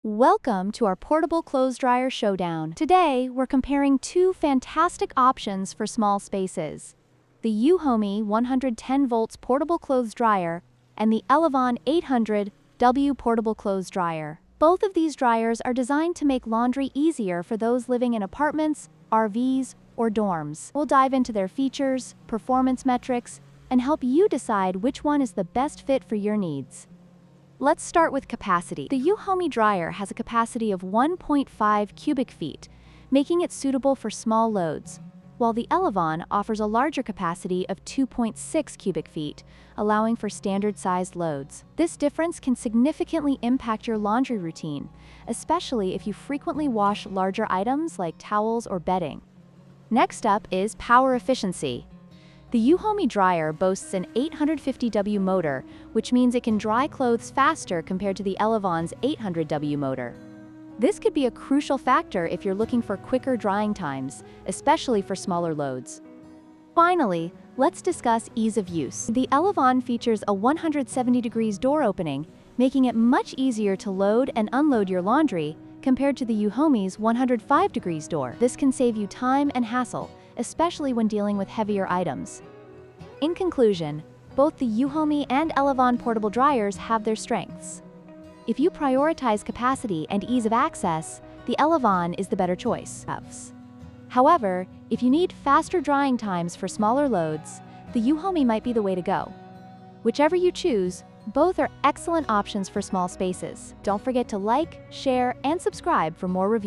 Welcome to our portable clothes dryer showdown. Today, we're comparing two fantastic options for small spaces: the Euhomy 110 volts portable clothes dryer and the Elevon 800W portable clothes dryer. Both of these dryers are designed to make laundry easier for those living in apartments, RVs, or dorms. We'll dive into their features, performance metrics, and help you decide which one is the best fit for your needs. Let's start with capacity. The Euhomy dryer has a capacity of 1.5 cubic feet, making it suitable for small loads, while the Elevon offers a larger capacity of 2.6 cubic feet, allowing for standard-sized loads. This difference can significantly impact your laundry routine, especially if you frequently wash larger items like towels or bedding. Next up is power efficiency. The Euhomy dryer boasts an 850W motor, which means it can dry clothes faster compared to the Elevon's 800W motor. This could be a crucial factor if you're looking for quicker drying times, especially for smaller loads. Finally, let's discuss ease of use. The Elevon features a 170 degrees door opening, making it much easier to load and unload your laundry compared to the Euhomy's 105 degrees door. This can save you time and hassle, especially when dealing with heavier items. In conclusion, both the Euhomy and Elevon portable dryers have their strengths. If you prioritize capacity and ease of access, the Elevon is the better choice. However, if you need faster drying times for smaller loads, the Euhomy might be the way to go. Whichever you choose, both are excellent options for small spaces. Don't forget to like, share, and subscribe for more reviews.